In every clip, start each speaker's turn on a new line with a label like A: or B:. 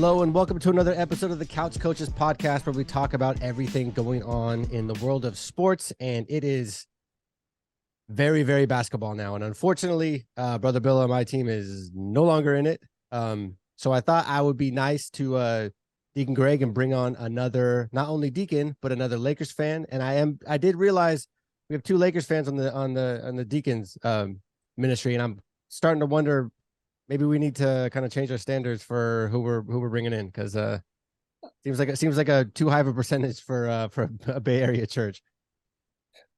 A: Hello and welcome to another episode of the Couch Coaches podcast, where we talk about everything going on in the world of sports, and it is very, very basketball now. And unfortunately, Brother Bill on my team is no longer in it. So I thought I would be nice to Deacon Greg and bring on another, not only Deacon, but another Lakers fan. And I did realize we have two Lakers fans on the Deacons ministry, and I'm starting to wonder, maybe we need to kind of change our standards for who we're bringing in, because seems like a too high of a percentage for a Bay Area church.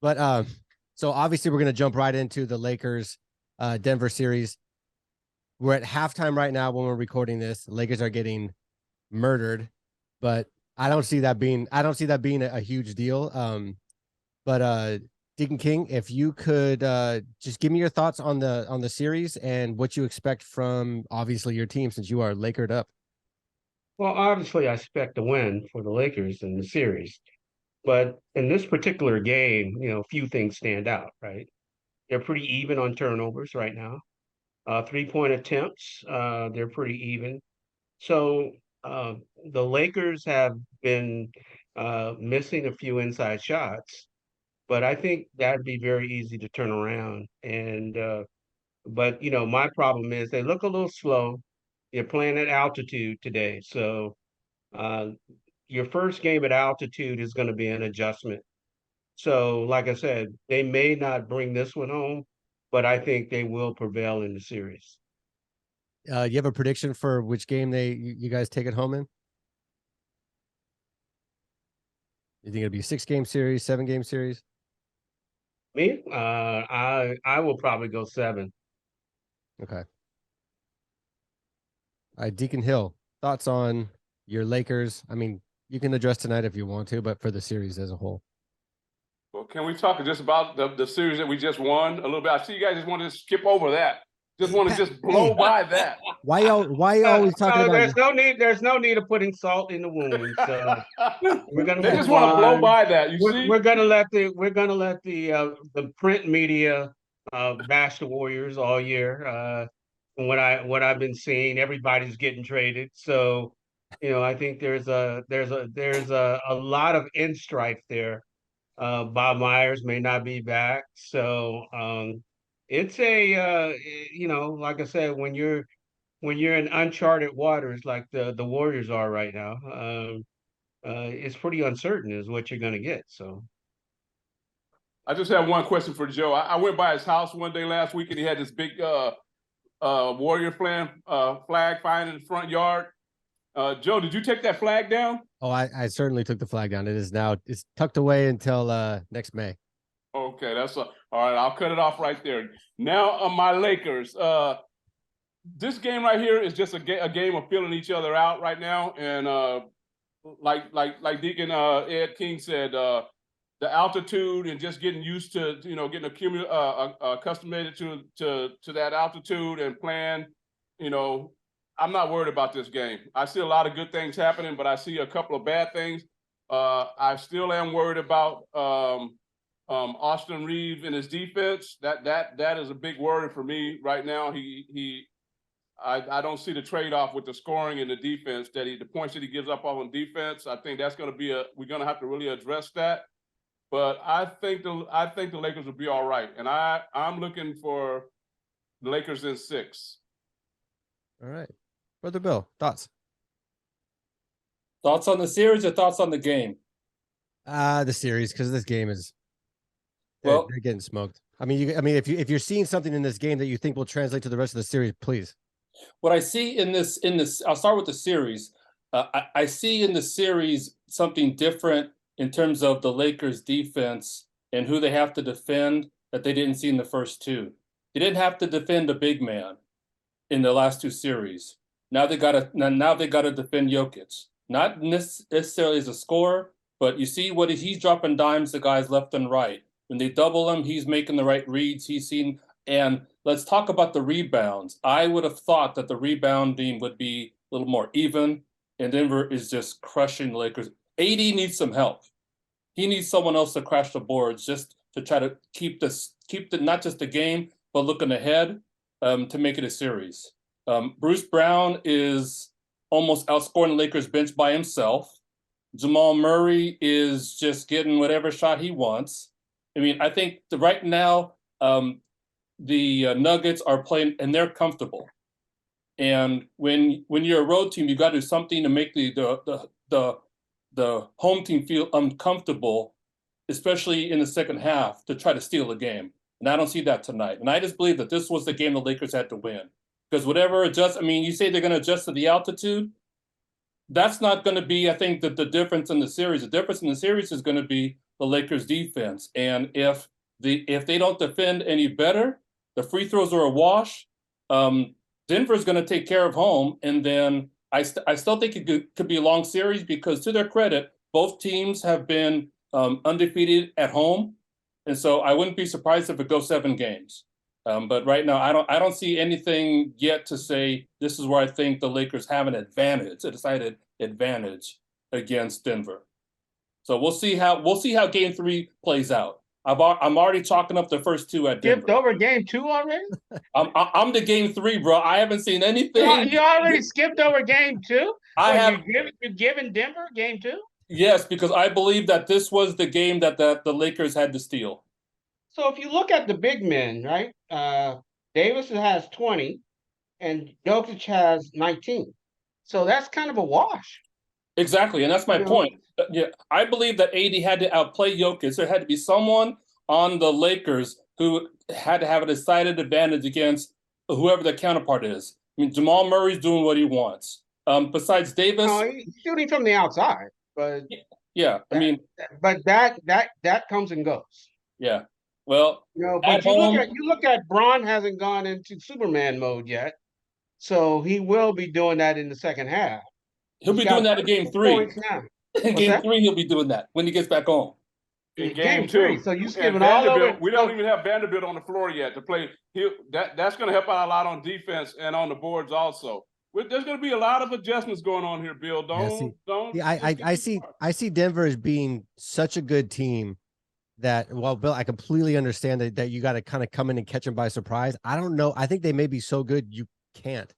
A: But so obviously we're going to jump right into the Lakers Denver series. We're at halftime right now when we're recording this. The Lakers are getting murdered, but I don't see that being a huge deal. But Deacon King, if you could just give me your thoughts on the series and what you expect from, obviously, your team, since you are Lakered up.
B: Well, obviously, I expect a win for the Lakers in the series. But in this particular game, few things stand out, right? They're pretty even on turnovers right now. 3-point attempts, they're pretty even. So the Lakers have been missing a few inside shots, but I think that'd be very easy to turn around. But my problem is they look a little slow. They're playing at altitude today, so uh, your first game at altitude is going to be an adjustment. So, like I said, they may not bring this one home, but I think they will prevail in the series.
A: You have a prediction for which game you guys take it home in? You think it'll be a 6-game series, 7-game series?
B: Me, I will probably go 7.
A: Okay. All right, Deacon Hill, thoughts on your Lakers? I mean, you can address tonight if you want to, but for the series as a whole.
C: Well, can we talk just about the series that we just won a little bit? I see you guys just want to skip over that. Just want to just blow by that.
A: Why you always talking about?
B: There's no need of putting salt in the wound. So we're gonna.
C: They just want to blow by that.
B: We're gonna let the print media bash the Warriors all year. What I've been seeing, everybody's getting traded. So I think there's a lot of in strife there. Bob Myers may not be back, so it's like I said, when you're in uncharted waters like the Warriors are right now, it's pretty uncertain is what you're going to get. So
C: I just have one question for Joe. I went by his house one day last week, and he had this big Warrior flag flying in the front yard. Joe, did you take that flag down?
A: Oh, I certainly took the flag down. It's tucked away until next May.
C: Okay, that's all right. I'll cut it off right there. Now, my Lakers. This game right here is just a game of feeling each other out right now, and like Deacon Ed King said, the altitude and just getting used to getting accustomed to that altitude and playing. I'm not worried about this game. I see a lot of good things happening, but I see a couple of bad things. I still am worried about Austin Reeves and his defense. That is a big worry for me right now. I don't see the trade-off with the scoring and the defense the points that he gives up on defense. I think that's going to be we're going to have to really address that. But I think the Lakers will be all right, and I'm looking for the Lakers in 6.
A: All right, Brother Bill, thoughts?
D: Thoughts on the series or thoughts on the game?
A: The series, because this game is they're getting smoked. I mean, if you're seeing something in this game that you think will translate to the rest of the series, please.
D: What I see in this, I'll start with the series. I see in the series something different in terms of the Lakers' defense and who they have to defend that they didn't see in the first two. They didn't have to defend a big man in the last two series. Now they got to defend Jokic. Not necessarily as a scorer, but you see what he's dropping dimes to guys left and right. When they double him, he's making the right reads. He's seen. And let's talk about the rebounds. I would have thought that the rebounding would be a little more even, and Denver is just crushing the Lakers. AD needs some help. He needs someone else to crash the boards just to try to keep not just the game, but looking ahead to make it a series. Bruce Brown is almost outscoring the Lakers bench by himself. Jamal Murray is just getting whatever shot he wants. I mean, I think right now the Nuggets are playing and they're comfortable. And when you're a road team, you got to do something to make the home team feel uncomfortable, especially in the second half, to try to steal a game. And I don't see that tonight. And I just believe that this was the game the Lakers had to win. Because whatever adjust, I mean, you say they're going to adjust to the altitude. That's not going to be, I think, the difference in the series. The difference in the series is going to be the Lakers' defense. And if they don't defend any better, the free throws are a wash. Denver's going to take care of home. And then I still think it could be a long series because, to their credit, both teams have been undefeated at home. And so I wouldn't be surprised if it goes 7 games. But right now, I don't see anything yet to say this is where I think the Lakers have an advantage, a decided advantage against Denver. So we'll see how Game 3 plays out. I'm already chalking up the first 2 at Denver.
B: Skipped over Game 2 already?
D: I'm to Game 3, bro. I haven't seen anything.
B: You already skipped over Game 2?
D: You're
B: giving Denver Game 2?
D: Yes, because I believe that this was the game that the Lakers had to steal.
B: So if you look at the big men, right? Davis has 20 and Jokic has 19. So that's kind of a wash.
D: Exactly, and that's my point. Yeah, I believe that AD had to outplay Jokic. There had to be someone on the Lakers who had to have a decided advantage against whoever the counterpart is. I mean, Jamal Murray's doing what he wants. Besides Davis,
B: No, he's shooting from the outside, but
D: yeah, I mean,
B: but that comes and goes.
D: Yeah, well,
B: but you look at Bron hasn't gone into Superman mode yet, so he will be doing that in the second half.
D: He'll be doing that in Game 3. In Game 3, he'll be doing that when he gets back home.
C: In Game 2,
B: so you skipping all over.
C: We don't even have Vanderbilt on the floor yet to play. That's going to help out a lot on defense and on the boards also. There's going to be a lot of adjustments going on here, Bill.
A: I see Denver as being such a good team that, well, Bill, I completely understand that you got to kind of come in and catch them by surprise. I don't know. I think they may be so good you can't,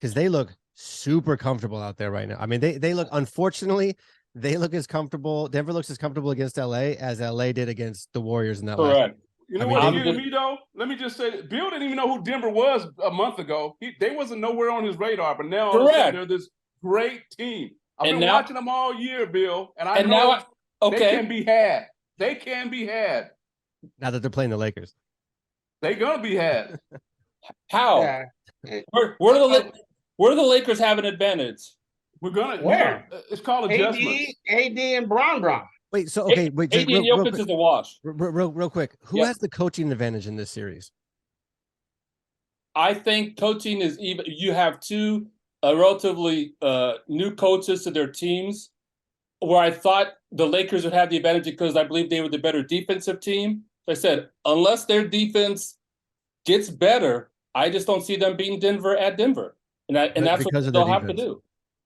A: because they look super comfortable out there right now. I mean, they look, unfortunately, they look as comfortable. Denver looks as comfortable against LA as LA did against the Warriors in that last game.
C: You know what getting me though? Let me just say, Bill didn't even know who Denver was a month ago. They wasn't nowhere on his radar, but now all of a sudden they're this great team. I've been watching them all year, Bill, and I know they can be had. They can be had.
A: Now that they're playing the Lakers,
C: they're gonna be had.
D: How? Yeah. Where do the Lakers have an advantage?
C: It's called adjustments.
B: AD and Bron.
A: Wait, so okay, wait.
D: AD and Jokic is a wash.
A: Real quick, who has the coaching advantage in this series?
D: I think coaching is even. You have 2 relatively new coaches to their teams, where I thought the Lakers would have the advantage because I believe they were the better defensive team. So I said, unless their defense gets better, I just don't see them beating Denver at Denver, and that's what they'll have to do.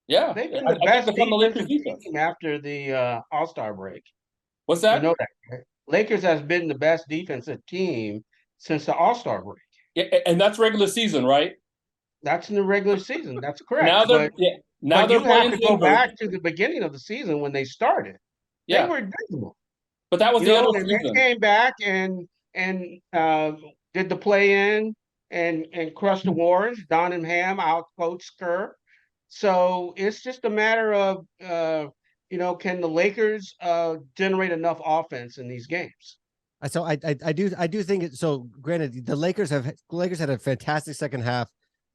D: Yeah,
B: they've been the best defensive team after the All-Star break.
D: What's that?
B: You know that, right? Lakers has been the best defensive team since the All-Star break.
D: Yeah, and that's regular season, right?
B: That's in the regular season. That's correct.
D: Now they're playing
B: have to go back to the beginning of the season when they started.
D: Yeah,
B: they were invisible.
D: But that was the other season.
B: They came back and did the play-in and crushed the Warriors. Don and Ham out-coached Kerr. So it's just a matter of, can the Lakers generate enough offense in these games?
A: So I do think it. So granted, the Lakers had a fantastic second half.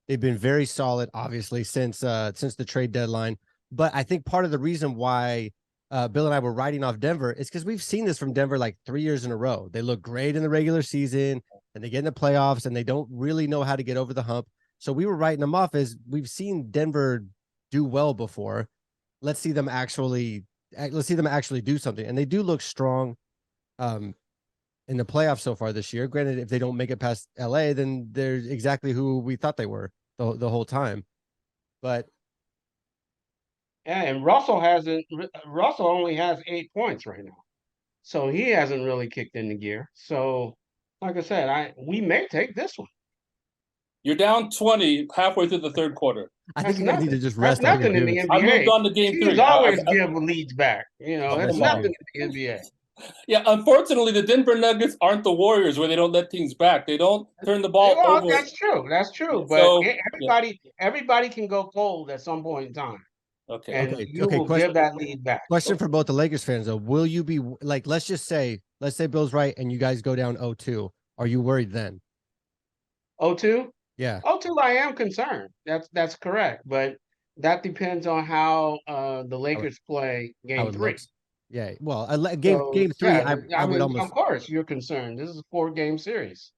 A: They've been very solid, obviously, since the trade deadline. But I think part of the reason why Bill and I were writing off Denver is because we've seen this from Denver like 3 years in a row. They look great in the regular season, and they get in the playoffs, and they don't really know how to get over the hump. So we were writing them off as we've seen Denver do well before. Let's see them actually do something. And they do look strong in the playoffs so far this year. Granted, if they don't make it past LA, then they're exactly who we thought they were the whole time. But
B: yeah, and Russell only has 8 points right now. So he hasn't really kicked into gear. So like I said, we may take this one.
D: You're down 20 halfway through the third quarter.
A: I
B: That's
A: think you guys need to
B: nothing.
A: just
B: That's
A: rest all your
B: nothing in the
A: dudes.
D: I moved
B: NBA.
D: on to game
B: Teams
D: 3.
B: always give leads back.
A: Oh,
B: That's
A: that's
B: nothing
A: true.
B: in the NBA.
D: Yeah, unfortunately, the Denver Nuggets aren't the Warriors where they don't let teams back. They don't turn the ball
B: Well,
D: over.
B: that's true. That's true. But
D: So, yeah.
B: everybody can go cold at some point in time,
D: Okay.
B: and
A: Okay.
B: you
A: Okay.
B: will give that lead back.
A: Question for both the Lakers fans though. Will you be like, let's say Bill's right and you guys go down 0-2. Are you worried then?
B: 0-2?
A: Yeah.
B: 0-2, I am concerned. That's correct. But that depends on how the Lakers play
A: How
B: game
A: it
B: 3.
A: looks. Yeah. Well, game
B: So,
A: game 3,
B: yeah,
A: I would
B: mean,
A: almost.
B: of course, you're concerned. This is a 4-game series.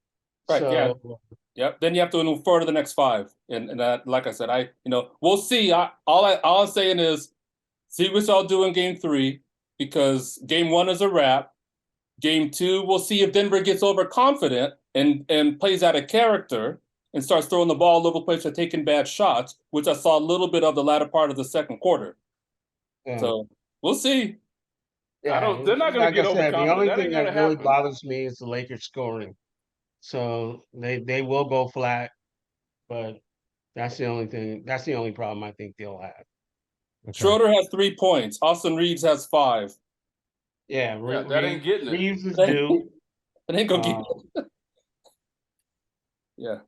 D: Right. Yeah.
B: So,
D: Yep. Then you have to move forward to the next 5, and that, like I said, we'll see. All I'm saying is, see what y'all do in game 3, because game 1 is a wrap. Game 2, we'll see if Denver gets overconfident and plays out of character and starts throwing the ball all over the place or taking bad shots, which I saw a little bit of the latter part of the second quarter.
B: yeah.
D: So we'll see.
B: Yeah,
C: They're not going to
B: like
C: get
B: I said, the
C: overconfident.
B: only
C: That
B: thing
C: ain't going
B: that
C: to
B: really
C: happen.
B: bothers me is the Lakers scoring. So they will go flat, but that's the only thing. That's the only problem I think they'll have.
A: Okay.
D: Schroeder has 3 points. Austin Reeves has 5.
B: Yeah,
C: that ain't getting it.
B: Reeves is due.
D: It ain't gonna get
B: Uh,
D: it. Yeah.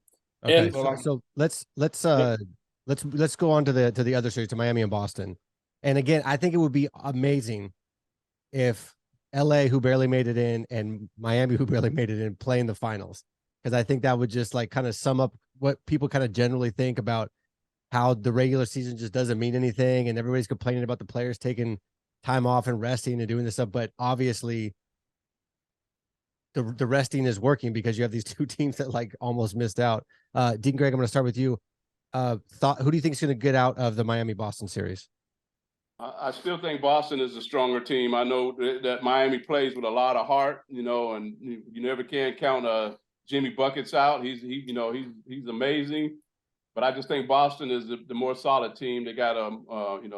A: Okay.
D: And
A: So let's go on to the other series, to Miami and Boston. And again, I think it would be amazing if LA, who barely made it in, and Miami, who barely made it in, play in the finals. Because I think that would just like kind of sum up what people kind of generally think about how the regular season just doesn't mean anything, and everybody's complaining about the players taking time off and resting and doing this stuff. But obviously the resting is working because you have these 2 teams that like almost missed out. Dean Greg, I'm going to start with you. Who do you think is going to get out of the Miami Boston series?
C: I still think Boston is a stronger team. I know that Miami plays with a lot of heart, and you never can count Jimmy Buckets out. He's amazing, but I just think Boston is the more solid team. They got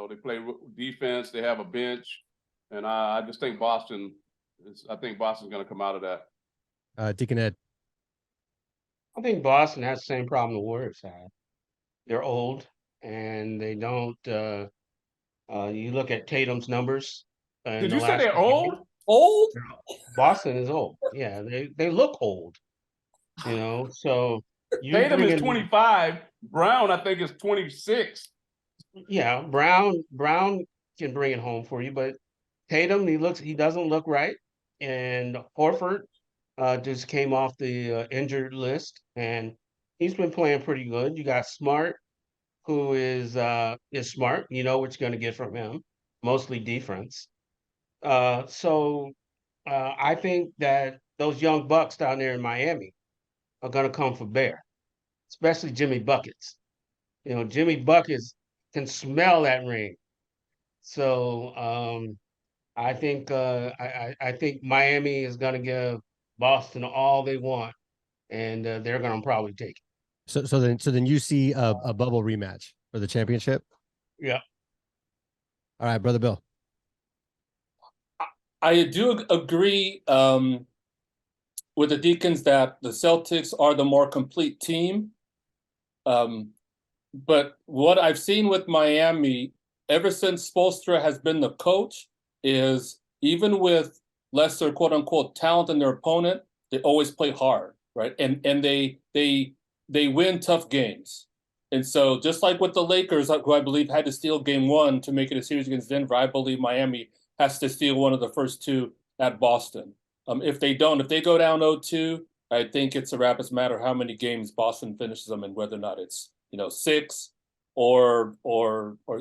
C: they play defense. They have a bench, and I just think Boston. I think Boston's going to come out of that.
A: Deacon Ed.
B: I think Boston has the same problem the Warriors have. They're old and they don't. You look at Tatum's numbers.
C: Did you say they're old?
D: old?
B: Boston is old. Yeah, they look old. So
C: Tatum is 25. Brown, I think, is 26.
B: Yeah, Brown can bring it home for you, but Tatum, he doesn't look right, and Horford just came off the injured list, and he's been playing pretty good. You got Smart, who is smart. You know what you're going to get from him, mostly defense. I think that those young bucks down there in Miami are going to come for bear, especially Jimmy Buckets. Jimmy Buckets can smell that ring. So I think I think Miami is going to give Boston all they want, and they're going to probably take it.
A: So then you see a bubble rematch for the championship.
B: Yeah.
A: All right, brother Bill.
D: I do agree with the Deacons that the Celtics are the more complete team. But what I've seen with Miami ever since Spoelstra has been the coach is, even with lesser quote unquote talent in their opponent, they always play hard, right? And they win tough games. And so just like with the Lakers, who I believe had to steal game 1 to make it a series against Denver, I believe Miami has to steal one of the first 2 at Boston. If they go down 0-2, I think it's a wrap. It's a matter of how many games Boston finishes them and whether or not it's 6 or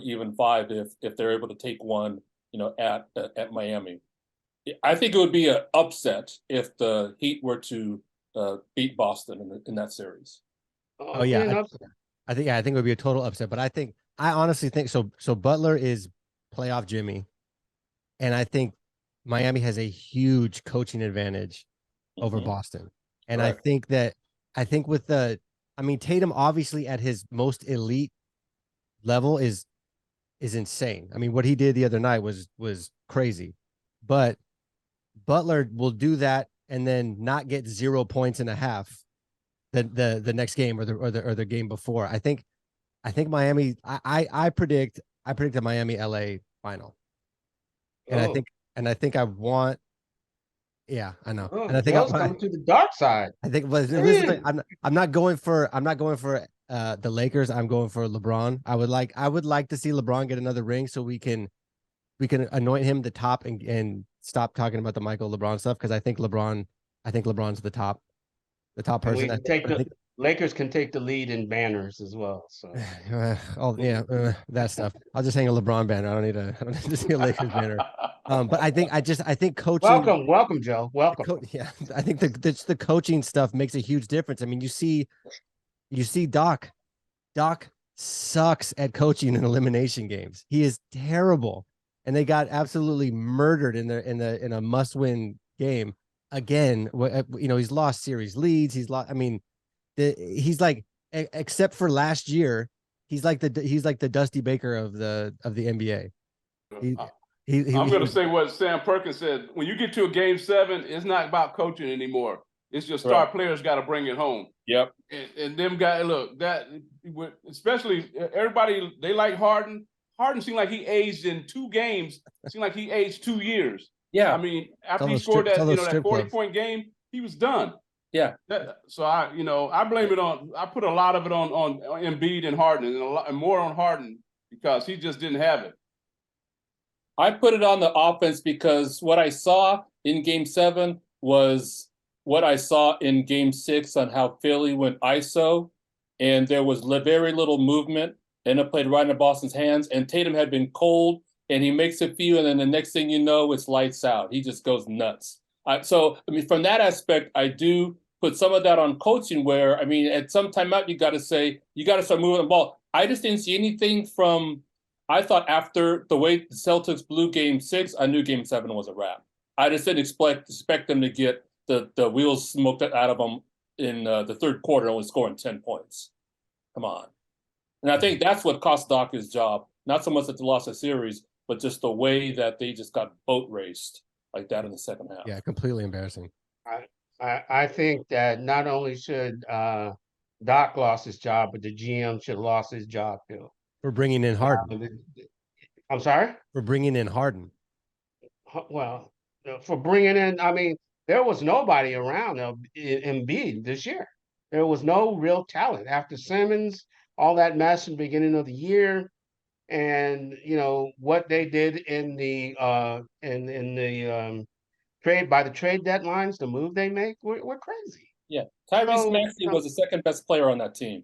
D: even 5 if they're able to take one at Miami. I think it would be an upset if the Heat were to beat Boston in that series.
A: Oh yeah, I think it would be a total upset. But I honestly think so. So Butler is playoff Jimmy, and I think Miami has a huge coaching advantage over Boston. And correct. I think with Tatum obviously at his most elite level is insane. I mean, what he did the other night was crazy. But Butler will do that and then not get 0 points in a half the next game or the game before. I think I think Miami. I predict a Miami LA final, and
B: Oh,
A: I think I want. Yeah, I know, and
B: oh,
A: I think
B: Joe's coming to the dark side.
A: I think. But listen,
B: Hey.
A: I'm not going for the Lakers. I'm going for LeBron. I would like to see LeBron get another ring so we can anoint him the top and stop talking about the Michael LeBron stuff because I think LeBron's the top
B: And we
A: person.
B: can take
A: I
B: the
A: think
B: Lakers can take the lead in banners as well. So
A: oh yeah, that stuff. I'll just hang a LeBron banner. I don't need to see a Lakers banner. But I think coaching,
B: welcome, welcome, Joe. Welcome.
A: yeah, I think the coaching stuff makes a huge difference. I mean, you see Doc sucks at coaching in elimination games. He is terrible, and they got absolutely murdered in a must win game again. You know, he's lost series leads. He's lost. I mean, he's like except for last year, he's like the Dusty Baker of the NBA. He,
C: I'm going to
A: was,
C: say what Sam Perkins said. When you get to a game 7, it's not about coaching anymore. It's just star players got to bring it home.
D: Yep.
C: And them guys, look, that especially everybody, they like Harden. Harden seemed like he aged in 2 games. Seemed like he aged 2 years.
D: Yeah.
C: I mean, after he scored that, that 40-point
A: clubs.
C: game, he was done.
D: Yeah.
C: So I blame it on. I put a lot of it on Embiid and Harden, and more on Harden because he just didn't have it.
D: I put it on the offense because what I saw in game 7 was what I saw in game 6 on how Philly went ISO, and there was very little movement, and it played right in Boston's hands, and Tatum had been cold, and he makes a few, and then the next thing you know, it's lights out. He just goes nuts. So, I mean, from that aspect, I do put some of that on coaching where, I mean, at some timeout, you got to start moving the ball. I just didn't see anything from, I thought after the way the Celtics blew game 6, I knew game 7 was a wrap. I just didn't expect them to get the wheels smoked out of them in the third quarter and only scoring 10 points. Come on. And I think that's what cost Doc his job. Not so much that they lost a series, but just the way that they just got boat raced like that in the second half.
A: Yeah, completely embarrassing.
B: I think that not only should Doc lost his job, but the GM should have lost his job too.
A: We're bringing in Harden.
B: I'm sorry?
A: We're bringing in Harden.
B: Well, for bringing in, I mean, there was nobody around Embiid this year. There was no real talent after Simmons, all that mess in the beginning of the year, and what they did in the trade by the trade deadlines, the move they make, we're crazy.
D: Yeah, Tyrese Maxey was the second best player on that team.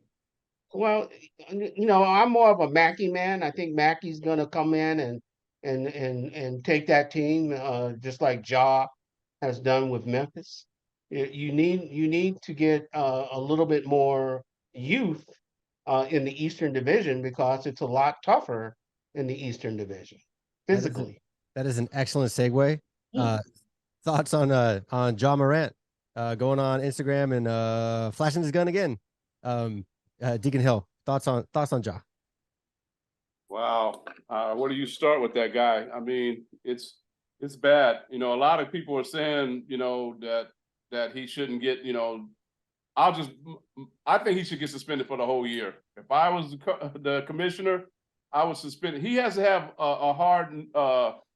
B: Well, I'm more of a Mackey man. I think Mackey's gonna come in and take that team, just like Ja has done with Memphis. You need to get a little bit more youth in the Eastern Division because it's a lot tougher in the Eastern Division physically.
A: That is an excellent segue. Thoughts on Ja Morant going on Instagram and flashing his gun again. Deacon Hill, thoughts on Ja?
C: Wow, where do you start with that guy? I mean, it's bad. A lot of people are saying, that he shouldn't get. I think he should get suspended for the whole year. If I was the commissioner, I would suspend him. He has to have a hard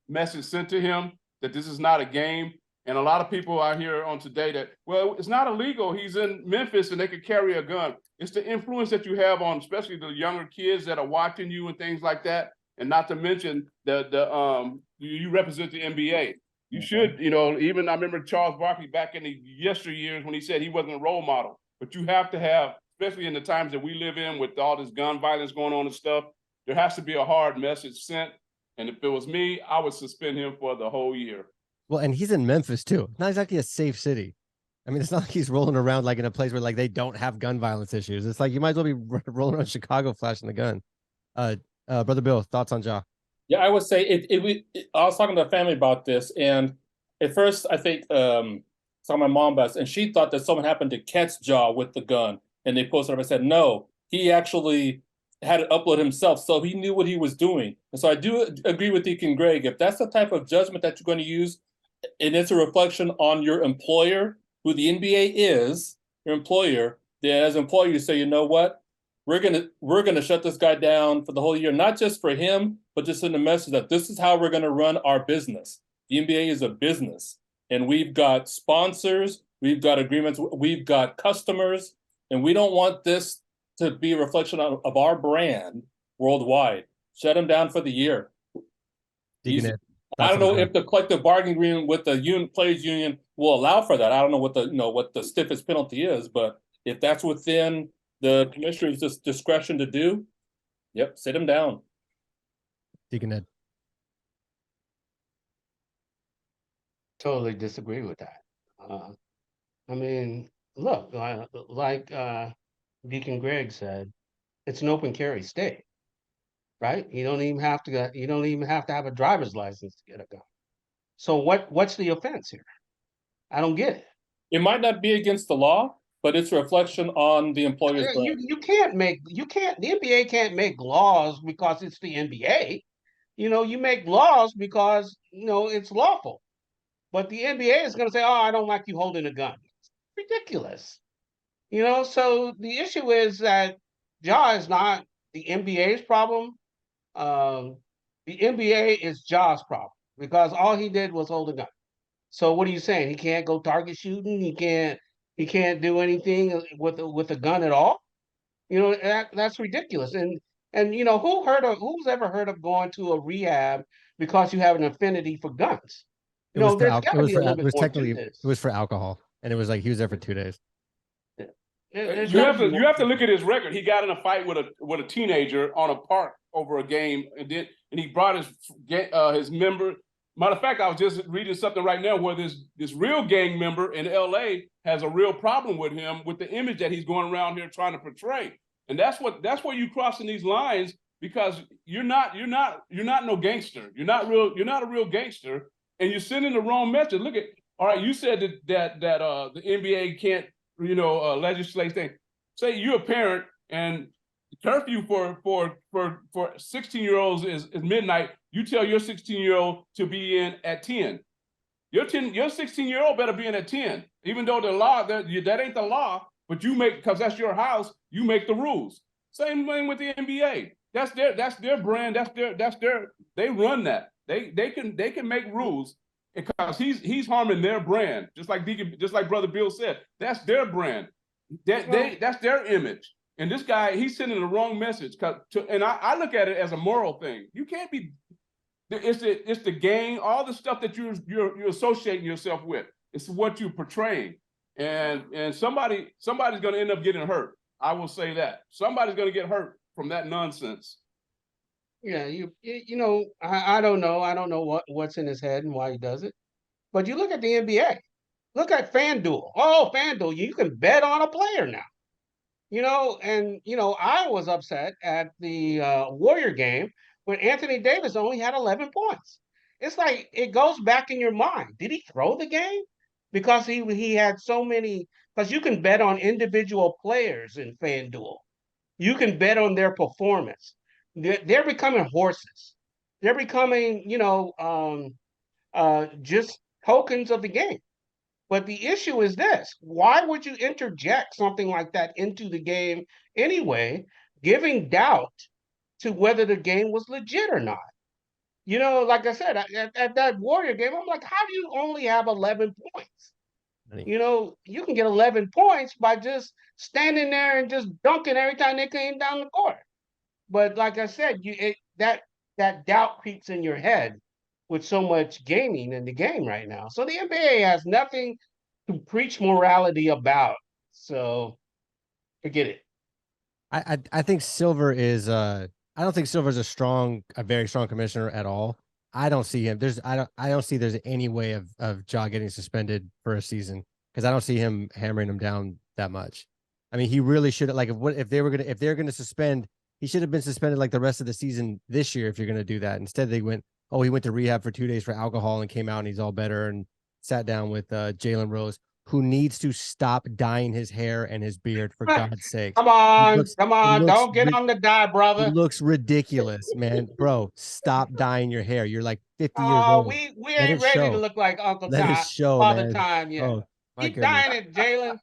C: message sent to him that this is not a game. And a lot of people out here on today that, well, it's not illegal. He's in Memphis and they could carry a gun. It's the influence that you have on, especially the younger kids that are watching you and things like that. And not to mention you represent the NBA. You should, even I remember Charles Barkley back in the yesteryears when he said he wasn't a role model. But you have to have, especially in the times that we live in with all this gun violence going on and stuff, there has to be a hard message sent. And if it was me, I would suspend him for the whole year.
A: Well, and he's in Memphis too. Not exactly a safe city. I mean, it's not like he's rolling around like in a place where like they don't have gun violence issues. It's like you might as well be rolling around Chicago flashing the gun. Brother Bill, thoughts on Ja?
D: Yeah, I would say I was talking to a family about this, and at first I think saw my mom about it, and she thought that someone happened to catch Ja with the gun, and they posted up and said no, he actually had it upload himself, so he knew what he was doing. And so I do agree with Deacon Greg. If that's the type of judgment that you're going to use, and it's a reflection on your employer, who the NBA is, your employer, then as an employer, you say, you know what? we're gonna shut this guy down for the whole year, not just for him, but just in the message that this is how we're gonna run our business. The NBA is a business, and we've got sponsors, we've got agreements, we've got customers, and we don't want this to be a reflection of our brand worldwide. Shut him down for the year. I don't know if the collective bargaining agreement with the players union will allow for that. I don't know what the stiffest penalty is, but if that's within the commissioner's discretion to do, yep, sit him down.
A: Deacon Ed.
B: Totally disagree with that. I mean, look, like Deacon Greg said, it's an open carry state, right? You don't even have to have a driver's license to get a gun. So what's the offense here? I don't get it.
D: It might not be against the law, but it's a reflection on the employer's brand.
B: The NBA can't make laws because it's the NBA. You make laws because it's lawful. But the NBA is going to say, "Oh, I don't like you holding a gun." It's ridiculous. So the issue is that Ja is not the NBA's problem. The NBA is Ja's problem because all he did was hold a gun. So what are you saying? He can't go target shooting. He can't do anything with a gun at all. That's ridiculous. And who's ever heard of going to a rehab because you have an affinity for guns?
A: It was for alcohol, and it was like he was there for 2 days.
C: You have to look at his record. He got in a fight with a teenager on a park over a game, and he brought his member. Matter of fact, I was just reading something right now where this real gang member in LA has a real problem with him with the image that he's going around here trying to portray. And that's where you crossing these lines, because you're not no gangster. You're not a real gangster, and you're sending the wrong message. Look at, all right, you said that the NBA can't legislate things. Say you're a parent and curfew for 16-year-olds is midnight. You tell your 16-year-old to be in at 10. Your 16-year-old better be in at 10, even though the law that ain't the law, but you make, because that's your house, you make the rules. Same thing with the NBA. That's their brand. They run that. They can make rules because he's harming their brand, just like Brother Bill said. That's their brand. That's their image. And this guy, he's sending the wrong message. And I look at it as a moral thing. You can't be. It's the gang, all the stuff that you're associating yourself with. It's what you're portraying, and somebody's going to end up getting hurt. I will say that somebody's going to get hurt from that nonsense.
B: Yeah, I don't know. I don't know what's in his head and why he does it. But you look at the NBA. Look at FanDuel. Oh, FanDuel, you can bet on a player now. I was upset at the Warrior game when Anthony Davis only had 11 points. It's like it goes back in your mind. Did he throw the game? Because he had so many. Because you can bet on individual players in FanDuel. You can bet on their performance. They're becoming horses. They're becoming, just tokens of the game. But the issue is this: why would you interject something like that into the game anyway, giving doubt to whether the game was legit or not? Like I said, at that Warrior game, I'm like, how do you only have 11 points? You can get 11 points by just standing there and just dunking every time they came down the court. But like I said, that doubt creeps in your head with so much gaming in the game right now. So the NBA has nothing to preach morality about. So forget it.
A: I think Silver is I don't think Silver's a very strong commissioner at all. I don't see him. I don't see there's any way of Ja getting suspended for a season, because I don't see him hammering him down that much. I mean, he really should have, if they're gonna suspend, he should have been suspended like the rest of the season this year if you're gonna do that. Instead, he went to rehab for 2 days for alcohol and came out and he's all better and sat down with Jalen Rose, who needs to stop dyeing his hair and his beard, for God's sake.
B: Come on, don't get on the dye, brother.
A: It looks ridiculous, man. Bro, stop dyeing your hair. You're like 50 years old.
B: We ain't ready to look like Uncle
A: Let
B: Time,
A: it show,
B: Father
A: man.
B: Time yet.
A: Oh,
B: Keep dying it, Jalen.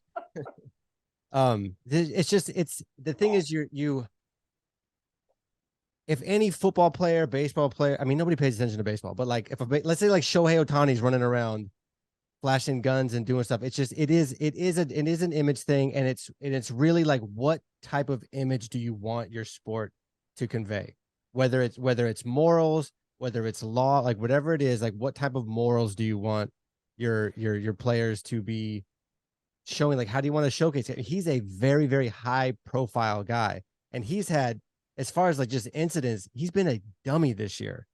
A: It's the thing is if any football player, baseball player, I mean, nobody pays attention to baseball, but like let's say like Shohei Ohtani's running around flashing guns and doing stuff. It is an image thing. And it's really like, what type of image do you want your sport to convey? Whether it's morals, whether it's law, like whatever it is, like what type of morals do you want your players to be showing? Like, how do you want to showcase it? He's a very, very high profile guy. And he's had, as far as like just incidents, he's been a dummy this year.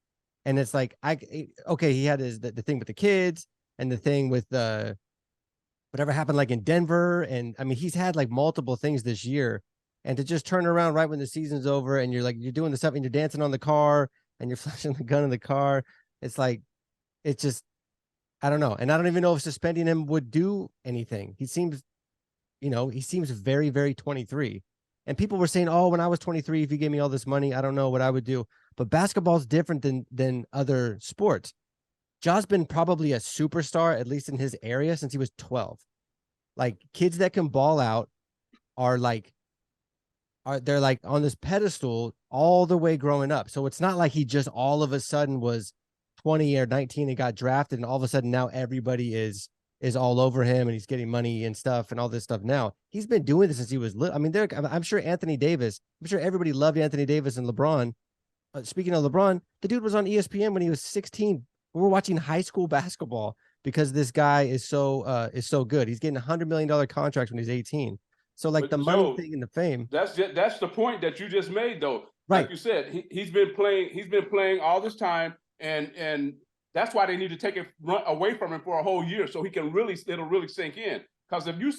A: And it's like, okay, he had the thing with the kids and the thing with whatever happened like in Denver. And I mean, he's had like multiple things this year. And to just turn around right when the season's over and you're doing the stuff and you're dancing on the car and you're flashing the gun in the car, it's like, it's just, I don't know. And I don't even know if suspending him would do anything. He seems very, very 23. And people were saying, oh, when I was 23, if you gave me all this money, I don't know what I would do. But basketball's different than other sports. Ja's been probably a superstar, at least in his area, since he was 12. Like, kids that can ball out they're like on this pedestal all the way growing up. So it's not like he just all of a sudden was 20 or 19 and got drafted, and all of a sudden now everybody is all over him and he's getting money and stuff and all this stuff. Now he's been doing this since he was little. I mean, I'm sure Anthony Davis, I'm sure everybody loved Anthony Davis and LeBron. Speaking of LeBron, the dude was on ESPN when he was 16. We're watching high school basketball because this guy is so good. He's getting $100 million contracts when he's 18. So like, but the money thing and the fame.
C: That's the point that you just made, though.
A: Right.
C: Like you said, he's been playing all this time, and that's why they need to take it away from him for a whole year, so it'll really sink in. Because if you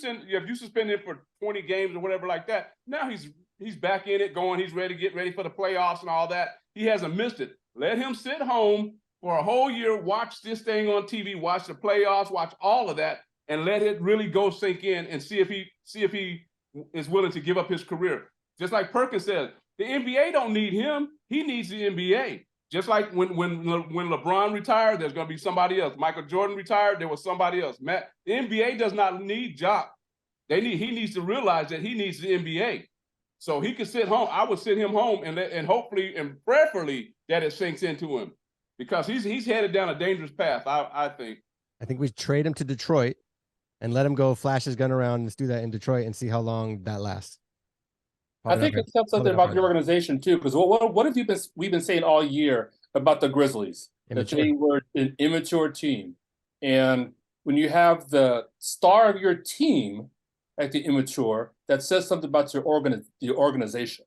C: suspend him for 20 games or whatever like that, now he's back in it, going. He's get ready for the playoffs and all that. He hasn't missed it. Let him sit home for a whole year, watch this thing on TV, watch the playoffs, watch all of that, and let it really go sink in, and see if he is willing to give up his career. Just like Perkins said, the NBA don't need him. He needs the NBA. Just like when LeBron retired, there's going to be somebody else. Michael Jordan retired, there was somebody else. The NBA does not need Ja. He needs to realize that he needs the NBA. So he could sit home. I would sit him home and hopefully and prayerfully that it sinks into him, because he's headed down a dangerous path, I think.
A: I think we trade him to Detroit and let him go flash his gun around. Let's do that in Detroit and see how long that lasts.
D: I think it tells something about your organization too, because what have we've been saying all year about the Grizzlies? Immature. That they were an immature team, and when you have the star of your team acting immature, that says something about your organization,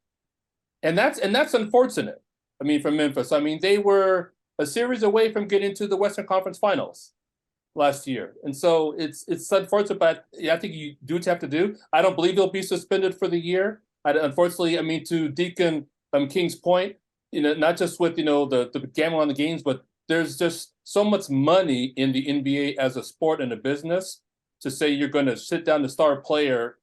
D: and that's unfortunate. I mean, for Memphis, I mean, they were a series away from getting to the Western Conference Finals last year, and so it's unfortunate. But I think you do what you have to do. I don't believe he'll be suspended for the year. Unfortunately, I mean, to Deacon King's point, not just with the gambling on the games, but there's just so much money in the NBA as a sport and a business to say you're going to sit down the star player.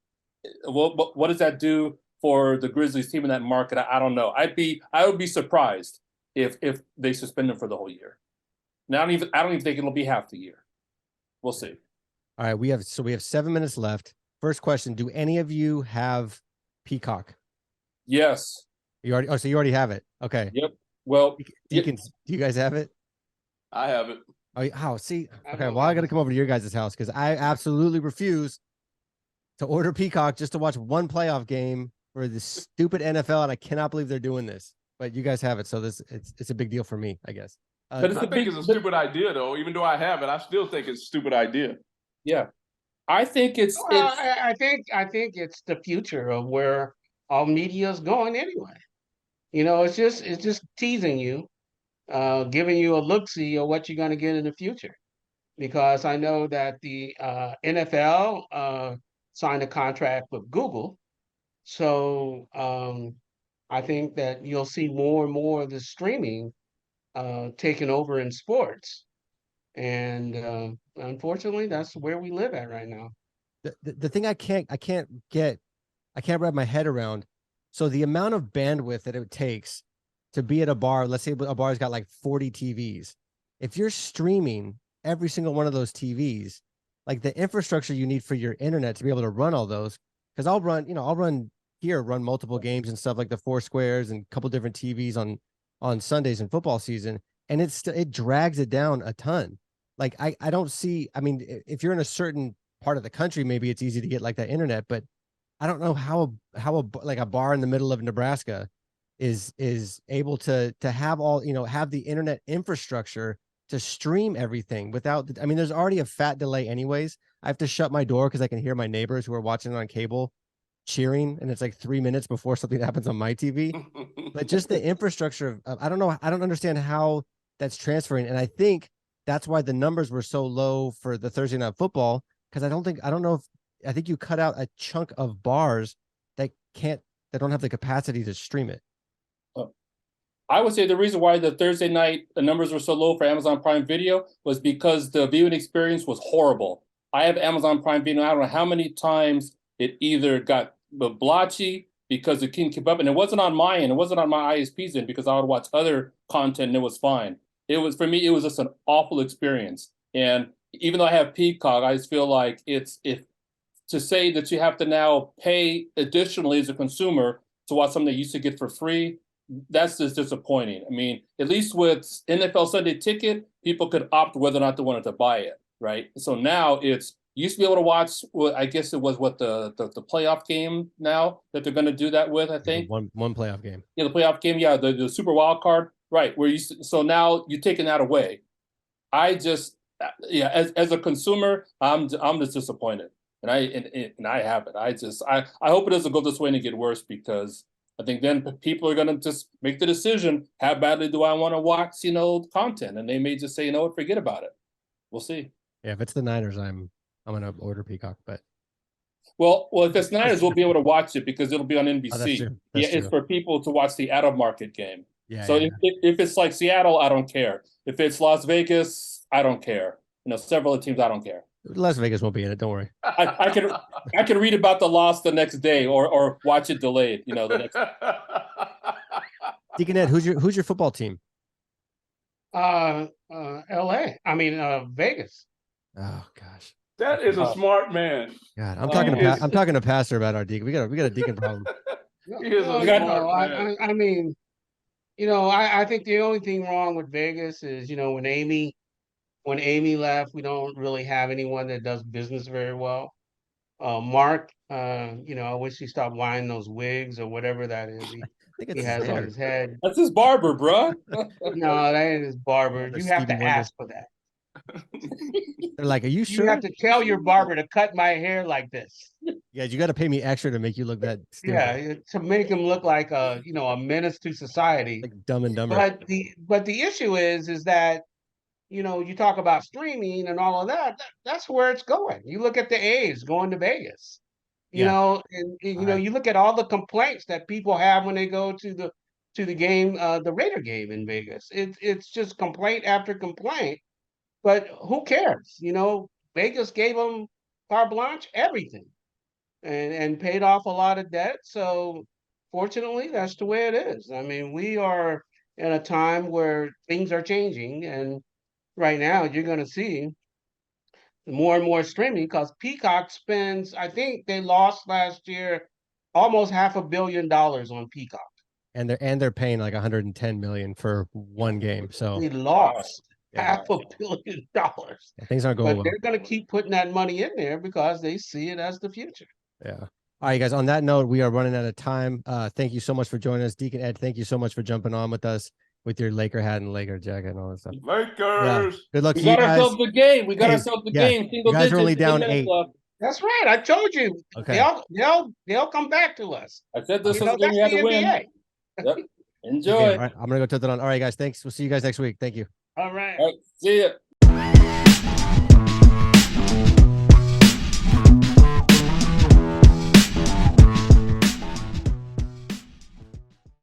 D: What does that do for the Grizzlies team in that market? I don't know. I would be surprised if they suspend him for the whole year. Now, I don't even think it'll be half the year. We'll see.
A: All right, we have 7 minutes left. First question: do any of you have Peacock?
D: Yes.
A: You already have it. Okay.
D: Yep. Well,
A: do you guys have it?
C: I have it.
A: Oh, how? See, okay. Well, I got to come over to your guys' house because I absolutely refuse to order Peacock just to watch one playoff game for this stupid NFL, and I cannot believe they're doing this. But you guys have it, so it's a big deal for me, I guess.
C: But I think it's a stupid idea, though. Even though I have it, I still think it's a stupid idea.
D: Yeah. I think
B: I think it's the future of where all media is going anyway. It's just teasing you, giving you a look-see of what you're going to get in the future. Because I know that the NFL signed a contract with Google, so I think that you'll see more and more of the streaming taking over in sports. And unfortunately, that's where we live at right now.
A: The thing I can't wrap my head around. So the amount of bandwidth that it takes to be at a bar, let's say a bar's got like 40 TVs. If you're streaming every single one of those TVs, like the infrastructure you need for your internet to be able to run all those because I'll run multiple games and stuff like the four squares and a couple different TVs on Sundays in football season, and it drags it down a ton. Like I don't see. I mean, if you're in a certain part of the country, maybe it's easy to get like that internet, but I don't know how like a bar in the middle of Nebraska is able to have have the internet infrastructure to stream everything without. I mean, there's already a fat delay anyways. I have to shut my door because I can hear my neighbors who are watching it on cable cheering, and it's like 3 minutes before something happens on my TV. But just the infrastructure of I don't know. I don't understand how that's transferring, and I think that's why the numbers were so low for the Thursday Night Football, because I think you cut out a chunk of bars that don't have the capacity to stream it.
D: I would say the reason why the Thursday night the numbers were so low for Amazon Prime Video was because the viewing experience was horrible. I have Amazon Prime Video. I don't know how many times it either got blotchy because it couldn't keep up, and it wasn't on my end. It wasn't on my ISP's end because I would watch other content and it was fine. For me, it was just an awful experience. And even though I have Peacock, I just feel like to say that you have to now pay additionally as a consumer to watch something that you used to get for free, that's just disappointing. I mean, at least with NFL Sunday Ticket, people could opt whether or not they wanted to buy it, right? So now you used to be able to watch, I guess it was the playoff game now that they're going to do that with, I think.
A: One playoff game.
D: Yeah, the playoff game, yeah, the Super Wild Card, right, so now you're taking that away. As a consumer, I'm just disappointed. And I have it. I hope it doesn't go this way and get worse, because I think then people are going to just make the decision, how badly do I want to watch, content? And they may just say, forget about it. We'll see.
A: Yeah, if it's the Niners, I'm going to order Peacock, but.
D: Well, if it's Niners, we'll be able to watch it because it'll be on NBC.
A: Oh, that's true.
D: It's for people to watch the out-of-market game.
A: Yeah.
D: So if it's like Seattle, I don't care. If it's Las Vegas, I don't care. Several of the teams, I don't care.
A: Las Vegas won't be in it. Don't worry.
D: I can read about the loss the next day or watch it delayed. The next.
A: Deacon Ed, who's your football team?
B: L.A. I mean, Vegas.
A: Oh gosh.
C: That is a smart man.
A: God, I'm talking to Pastor about our deacon. We got a deacon problem.
B: I mean, I think the only thing wrong with Vegas is, when Amy left, we don't really have anyone that does business very well. Mark, I wish he stopped wearing those wigs or whatever that is he has on his head.
D: That's his barber, bro.
B: No, that ain't his barber. You have to ask for that.
A: They're like, are you sure?
B: You have to tell your barber to cut my hair like this.
A: Yeah, you got to pay me extra to make you look that stupid.
B: Yeah, to make him look like a menace to society.
A: Like Dumb and Dumber.
B: But the issue is that you talk about streaming and all of that. That's where it's going. You look at the A's going to Vegas. You look at all the complaints that people have when they go to the game, the Raider game in Vegas. It's just complaint after complaint. But who cares? Vegas gave them carte blanche, everything, and paid off a lot of debt. So fortunately, that's the way it is. I mean, we are in a time where things are changing, and right now you're going to see more and more streaming because Peacock spends, I think they lost last year almost $500 million on Peacock.
A: And they're paying like $110 million for one game. So
B: they lost $500 million.
A: Yeah, things aren't going well.
B: They're going to keep putting that money in there because they see it as the future.
A: Yeah. All right, guys. On that note, we are running out of time. Thank you so much for joining us, Deacon Ed. Thank you so much for jumping on with us with your Laker hat and Laker jacket and all that stuff.
C: Lakers.
A: Yeah. Good luck.
D: We got ourselves the game. We got ourselves the game.
A: You guys are only down 8.
B: That's right. I told you.
A: Okay.
B: They'll come back to us.
D: I said this is the game we had to win. Yep. Enjoy.
A: Okay, all right. I'm gonna go tilt it on. All right, guys. Thanks. We'll see you guys next week. Thank you.
B: All right.
D: See ya.